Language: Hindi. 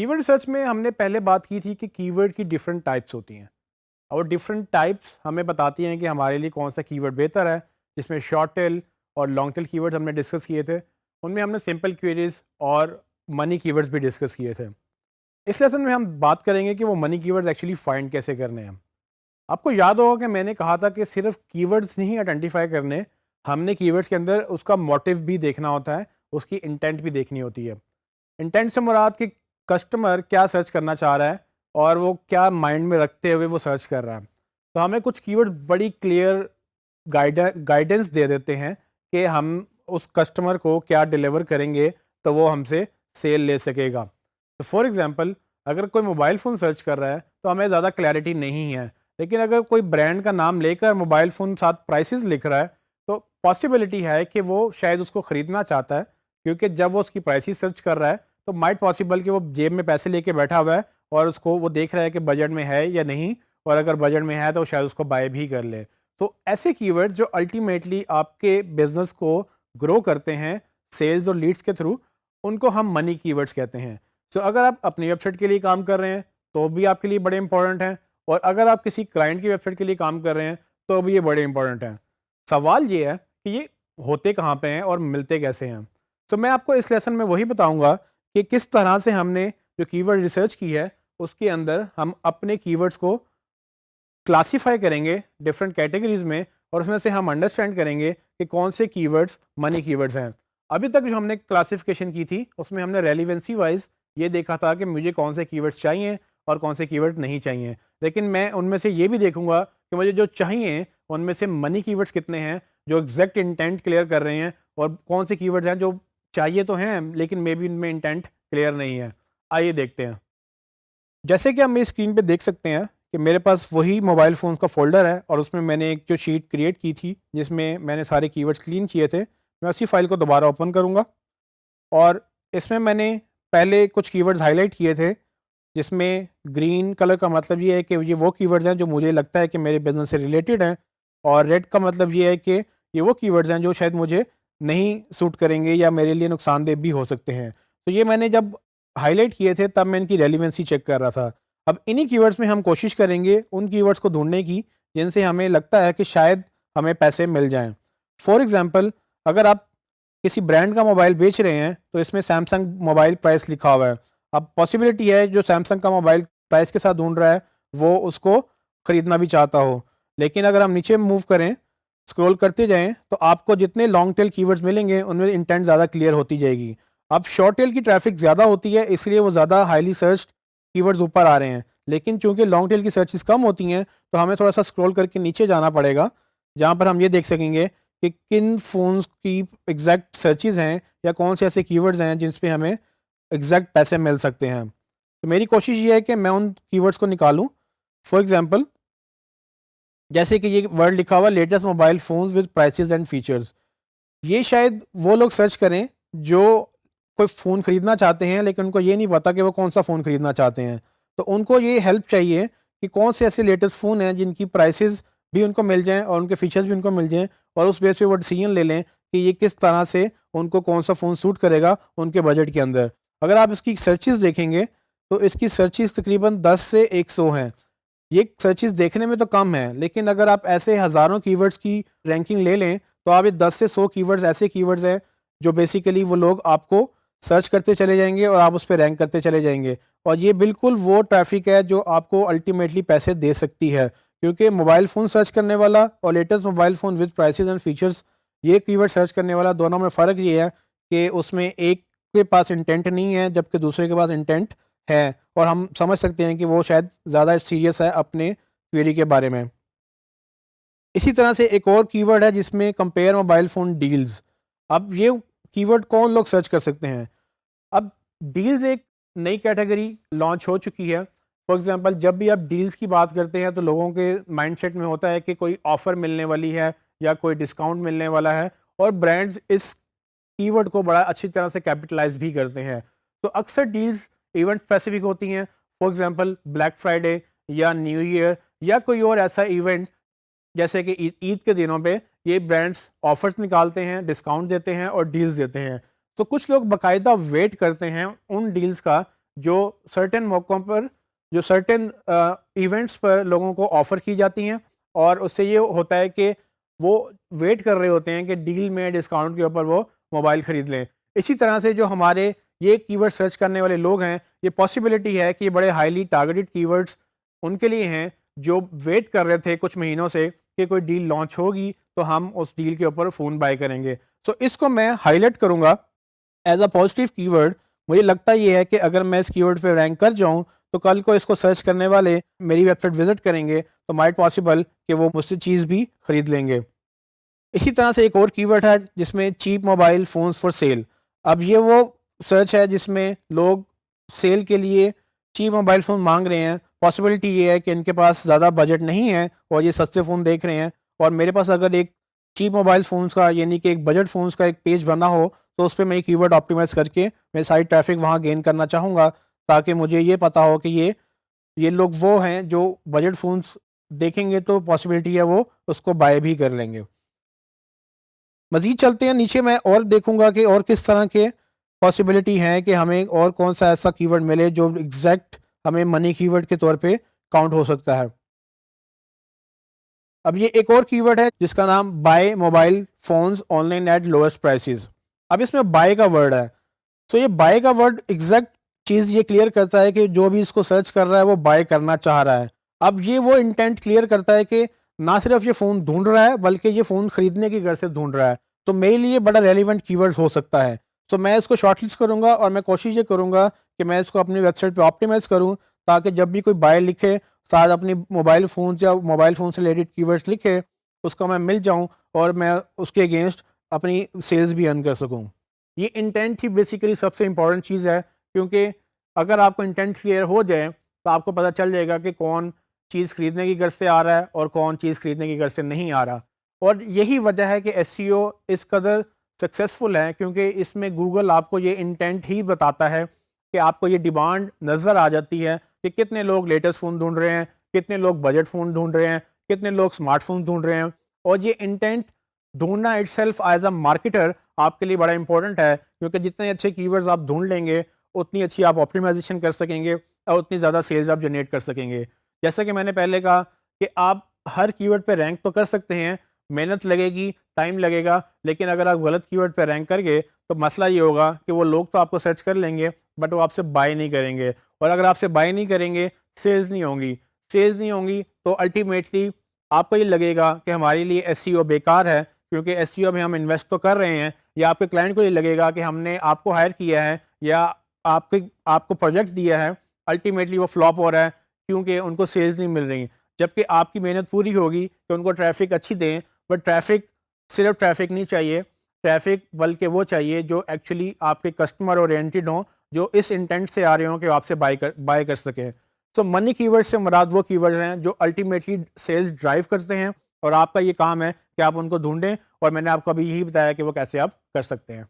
कीवर्ड रिसर्च में हमने पहले बात की थी कि कीवर्ड की डिफरेंट टाइप्स होती हैं और डिफरेंट टाइप्स हमें बताती हैं कि हमारे लिए कौन सा कीवर्ड बेहतर है, जिसमें शॉर्ट टेल और लॉन्ग टेल कीवर्ड्स हमने डिस्कस किए थे। उनमें हमने सिंपल क्वेरीज और मनी कीवर्ड्स भी डिस्कस किए थे। इस लेसन में हम बात करेंगे कि वो मनी कीवर्ड्स एक्चुअली फाइंड कैसे करने हैं। आपको याद होगा कि मैंने कहा था कि सिर्फ कीवर्ड्स नहीं आइडेंटिफाई करने, हमने कीवर्ड्स के अंदर उसका मोटिव भी देखना होता है, उसकी इंटेंट भी देखनी होती है। इंटेंट से मुराद कि कस्टमर क्या सर्च करना चाह रहा है और वो क्या माइंड में रखते हुए वो सर्च कर रहा है। तो हमें कुछ कीवर्ड बड़ी क्लियर गाइडेंस दे देते हैं कि हम उस कस्टमर को क्या डिलीवर करेंगे तो वो हमसे सेल ले सकेगा। तो फॉर एग्जांपल, अगर कोई मोबाइल फ़ोन सर्च कर रहा है तो हमें ज़्यादा क्लैरिटी नहीं है, लेकिन अगर कोई ब्रांड का नाम लेकर मोबाइल फ़ोन साथ प्राइसेस लिख रहा है तो पॉसिबिलिटी है कि वो शायद उसको ख़रीदना चाहता है, क्योंकि जब वो उसकी प्राइसेस सर्च कर रहा है तो माइट पॉसिबल कि वो जेब में पैसे लेके बैठा हुआ है और उसको वो देख रहा है कि बजट में है या नहीं, और अगर बजट में है तो शायद उसको बाय भी कर ले। तो ऐसे कीवर्ड्स जो अल्टीमेटली आपके बिजनेस को ग्रो करते हैं सेल्स और लीड्स के थ्रू, उनको हम मनी कीवर्ड्स कहते हैं। तो अगर आप अपनी वेबसाइट के लिए काम कर रहे हैं तो भी आपके लिए बड़े इंपॉर्टेंट हैं, और अगर आप किसी क्लाइंट की वेबसाइट के लिए काम कर रहे हैं तो भी ये बड़े इंपॉर्टेंट हैं। सवाल ये है कि ये होते कहाँ पे हैं और मिलते कैसे हैं। तो मैं आपको इस लेसन में वही बताऊंगा कि किस तरह से हमने जो कीवर्ड रिसर्च की है उसके अंदर हम अपने कीवर्ड्स को क्लासिफाई करेंगे डिफरेंट कैटेगरीज में, और उसमें से हम अंडरस्टैंड करेंगे कि कौन से कीवर्ड्स मनी कीवर्ड्स हैं। अभी तक जो हमने क्लासिफिकेशन की थी उसमें हमने रेलिवेंसी वाइज ये देखा था कि मुझे कौन से कीवर्ड्स चाहिए और कौन से कीवर्ड नहीं चाहिए, लेकिन मैं उनमें से ये भी देखूंगा कि मुझे जो चाहिए उनमें से मनी कीवर्ड्स कितने हैं जो एग्जैक्ट इंटेंट क्लियर कर रहे हैं, और कौन से कीवर्ड्स हैं जो चाहिए तो हैं लेकिन मे बी उनमें इंटेंट क्लियर नहीं है। आइए देखते हैं। जैसे कि आप मेरी स्क्रीन पे देख सकते हैं कि मेरे पास वही मोबाइल फ़ोन्स का फ़ोल्डर है और उसमें मैंने एक जो शीट क्रिएट की थी जिसमें मैंने सारे कीवर्ड्स क्लीन किए थे। मैं उसी फ़ाइल को दोबारा ओपन करूँगा और इसमें मैंने पहले कुछ कीवर्ड्स हाईलाइट किए थे, जिसमें ग्रीन कलर का मतलब ये है कि ये वो कीवर्ड्स हैं जो मुझे लगता है कि मेरे बिज़नेस से रिलेटेड हैं, और रेड का मतलब ये है कि ये वो कीवर्ड्स हैं जो शायद मुझे नहीं सूट करेंगे या मेरे लिए नुकसानदेह भी हो सकते हैं। तो ये मैंने जब हाईलाइट किए थे तब मैं इनकी रेलिवेंसी चेक कर रहा था। अब इन्हीं कीवर्ड्स में हम कोशिश करेंगे उन कीवर्ड्स को ढूँढने की जिनसे हमें लगता है कि शायद हमें पैसे मिल जाएँ। फॉर एग्ज़ाम्पल, अगर आप किसी ब्रांड का मोबाइल बेच रहे हैं तो इसमें सैमसंग मोबाइल प्राइस लिखा हुआ है। अब पॉसिबिलिटी है जो सैमसंग का मोबाइल प्राइस के साथ ढूँढ रहा है वो उसको ख़रीदना भी चाहता हो। लेकिन अगर हम नीचे मूव करें, स्क्रॉल करते जाएँ, तो आपको जितने लॉन्ग टेल कीवर्ड्स मिलेंगे उनमें इंटेंट ज़्यादा क्लियर होती जाएगी। अब शॉर्ट टेल की ट्रैफिक ज़्यादा होती है इसलिए वो ज़्यादा हाईली सर्च्ड कीवर्ड्स ऊपर आ रहे हैं। लेकिन चूँकि लॉन्ग टेल की सर्चेज़ कम होती हैं तो हमें थोड़ा-सा स्क्रॉल करके नीचे जाना पड़ेगा, जहाँ पर हम ये देख सकेंगे कि किन फ़ोन्स की एग्जैक्ट सर्चेज़ हैं या कौन से ऐसे कीवर्ड्स हैं जिस पे हमें एग्जैक्ट पैसे मिल सकते हैं। तो मेरी कोशिश ये है कि मैं उन कीवर्ड्स को निकालूँ। फॉर एग्ज़ाम्पल, जैसे कि ये वर्ड लिखा हुआ latest mobile phones with prices and features. ये शायद वो लोग सर्च करें जो कोई फ़ोन ख़रीदना चाहते हैं लेकिन उनको ये नहीं पता कि वो कौन-सा फ़ोन ख़रीदना चाहते हैं। तो उनको ये हेल्प चाहिए कि कौन से ऐसे लेटेस्ट फ़ोन हैं जिनकी प्राइसेस भी उनको मिल जाएँ और उनके फ़ीचर्स भी उनको मिल जाएँ, और उस बेस पे वो डिसीजन ले लें कि ये किस तरह से उनको कौन-सा फ़ोन सूट करेगा उनके बजट के अंदर। अगर आप इसकी सर्चेज़ देखेंगे तो इसकी सर्चेज़ तकरीबन 10 से 100 हैं। ये सर्चेज़ देखने में तो कम है, लेकिन अगर आप ऐसे हज़ारों कीवर्ड्स की रैंकिंग ले लें तो आप ये 10 से 100 कीवर्ड्स ऐसे कीवर्ड्स हैं जो बेसिकली वो लोग आपको सर्च करते चले जाएँगे और आप उस पे रैंक करते चले जाएँगे। और ये बिल्कुल वो ट्रैफ़िक है जो आपको अल्टीमेटली पैसे दे सकती है, क्योंकि मोबाइल फ़ोन सर्च करने वाला और latest mobile phone with prices and features, ये कीवर्ड सर्च करने वाला, दोनों में फ़र्क ये है कि उसमें एक के पास इंटेंट नहीं है जबकि दूसरे के पास इंटेंट है, और हम समझ सकते हैं कि वो शायद ज़्यादा सीरियस है अपने क्वेरी के बारे में। इसी तरह से एक और कीवर्ड है जिसमें कंपेयर मोबाइल फ़ोन डील्स। अब ये कीवर्ड कौन लोग सर्च कर सकते हैं? अब डील्स एक नई कैटेगरी लॉन्च हो चुकी है। फॉर एग्जांपल, जब भी आप डील्स की बात करते हैं तो लोगों के माइंडसेट में होता है कि कोई ऑफ़र मिलने वाली है या कोई डिस्काउंट मिलने वाला है, और ब्रांड्स इस कीवर्ड को बड़ा अच्छी तरह से कैपिटलाइज़ भी करते हैं। तो अक्सर डील्स इवेंट स्पेसिफिक होती हैं। फॉर एग्जांपल, ब्लैक फ्राइडे या न्यू ईयर या कोई और ऐसा इवेंट, जैसे कि ईद ईद के दिनों पे ये ब्रांड्स ऑफर्स निकालते हैं, डिस्काउंट देते हैं और डील्स देते हैं। तो कुछ लोग बाकायदा वेट करते हैं उन डील्स का जो सर्टेन मौक़ों पर, जो सर्टेन इवेंट्स पर लोगों को ऑफ़र की जाती हैं, और उससे ये होता है कि वो वेट कर रहे होते हैं कि डील में, डिस्काउंट के ऊपर वो मोबाइल ख़रीद लें। इसी तरह से जो हमारे ये कीवर्ड सर्च करने वाले लोग हैं, ये पॉसिबिलिटी है कि बड़े हाईली टारगेटेड कीवर्ड्स उनके लिए हैं जो वेट कर रहे थे कुछ महीनों से कि कोई डील लॉन्च होगी तो हम उस डील के ऊपर फ़ोन बाय करेंगे। सो इसको मैं हाईलाइट करूँगा एज़ अ पॉजिटिव कीवर्ड। मुझे लगता ये है कि अगर मैं इस कीवर्ड पे रैंक कर जाऊँ तो कल को इसको सर्च करने वाले मेरी वेबसाइट विज़िट करेंगे तो माइट पॉसिबल कि वो मुझसे चीज़ भी ख़रीद लेंगे। इसी तरह से एक और कीवर्ड है जिसमें cheap mobile phones for sale. अब ये वो सर्च है जिसमें लोग सेल के लिए चीप मोबाइल फ़ोन मांग रहे हैं। पॉसिबिलिटी ये है कि इनके पास ज़्यादा बजट नहीं है और ये सस्ते फ़ोन देख रहे हैं, और मेरे पास अगर एक चीप मोबाइल फ़ोन्स का यानी कि एक बजट फ़ोन्स का एक पेज बना हो तो उस पे मैं कीवर्ड ऑप्टिमाइज़ करके मैं सारी ट्रैफ़िक वहाँ गेन करना चाहूँगा, ताकि मुझे ये पता हो कि ये लोग वो हैं जो बजट फ़ोन्स देखेंगे तो पॉसिबिलिटी है वो उसको बाय भी कर लेंगे। मज़ीद चलते हैं नीचे, मैं और देखूँगा कि और किस तरह के पॉसिबिलिटी हैं कि हमें और कौन-सा ऐसा कीवर्ड मिले जो एग्ज़ैक्ट हमें मनी कीवर्ड के तौर पे काउंट हो सकता है। अब ये एक और कीवर्ड है जिसका नाम buy mobile phones online at lowest prices. अब इसमें बाय का वर्ड है। तो ये बाय का वर्ड एग्जैक्ट चीज़ ये क्लियर करता है कि जो भी इसको सर्च कर रहा है वो बाय करना चाह रहा है। अब ये वो इंटेंट क्लियर करता है कि ना सिर्फ ये फ़ोन ढूंढ रहा है बल्कि ये फ़ोन खरीदने की गर्ज से ढूंढ रहा है। तो मेरे लिए बड़ा रेलिवेंट कीवर्ड हो सकता है। तो मैं इसको शॉर्टलिस्ट करूँगा और मैं कोशिश ये करूँगा कि मैं इसको अपनी वेबसाइट पे ऑप्टिमाइज़ करूँ, ताकि जब भी कोई बाय लिखे साथ अपनी मोबाइल फ़ोन या मोबाइल फ़ोन से रिलेटेड कीवर्ड्स लिखे, उसको मैं मिल जाऊँ और मैं उसके अगेंस्ट अपनी सेल्स भी अर्न कर सकूँ। ये इंटेंट ही बेसिकली सबसे इम्पोर्टेंट चीज़ है, क्योंकि अगर आपको इंटेंट क्लियर हो जाए तो आपको पता चल जाएगा कि कौन चीज़ खरीदने की गर्ज से आ रहा है और कौन चीज़ खरीदने की गर्ज से नहीं आ रहा। और यही वजह है कि एसईओ इस कदर सक्सेसफुल है, क्योंकि इसमें गूगल आपको ये इंटेंट ही बताता है कि आपको ये डिमांड नज़र आ जाती है कि कितने लोग लेटेस्ट फ़ोन ढूंढ रहे हैं, कितने लोग बजट फ़ोन ढूंढ रहे हैं, कितने लोग स्मार्टफोन ढूंढ रहे हैं। और ये इंटेंट ढूंढना इटसेल्फ एज अ मार्केटर आपके लिए बड़ा इंपॉर्टेंट है, क्योंकि जितने अच्छे कीवर्ड्स आप ढूंढ लेंगे उतनी अच्छी आप ऑप्टिमाइजेशन कर सकेंगे और उतनी ज़्यादा सेल्स आप जनरेट कर सकेंगे। जैसा कि मैंने पहले कहा कि आप हर कीवर्ड पे रैंक तो कर सकते हैं, मेहनत लगेगी, टाइम लगेगा, लेकिन अगर आप गलत कीवर्ड पे रैंक कर गए तो मसला ये होगा कि वो लोग तो आपको सर्च कर लेंगे बट वो आपसे बाय नहीं करेंगे, और अगर आपसे बाय नहीं करेंगे सेल्स नहीं होंगी। सेल्स नहीं होंगी तो अल्टीमेटली आपको ये लगेगा कि हमारे लिए एसईओ बेकार है, क्योंकि एसईओ में हम इन्वेस्ट तो कर रहे हैं, या आपके क्लाइंट को ये लगेगा कि हमने आपको हायर किया है या आपको प्रोजेक्ट दिया है, अल्टीमेटली वो फ्लॉप हो रहा है क्योंकि उनको सेल्स नहीं मिल रही। जबकि आपकी मेहनत पूरी होगी कि उनको ट्रैफिक अच्छी दें, बट ट्रैफिक सिर्फ ट्रैफिक नहीं चाहिए, ट्रैफिक बल्कि वो चाहिए जो एक्चुअली आपके कस्टमर ओरिएंटेड हों, जो इस इंटेंट से आ रहे हों कि वो आपसे बाय कर सकें। सो मनी कीवर्ड से मुराद वो कीवर्ड्स हैं जो अल्टीमेटली सेल्स ड्राइव करते हैं, और आपका ये काम है कि आप उनको ढूंढें, और मैंने आपको अभी यही बताया कि वो कैसे आप कर सकते हैं।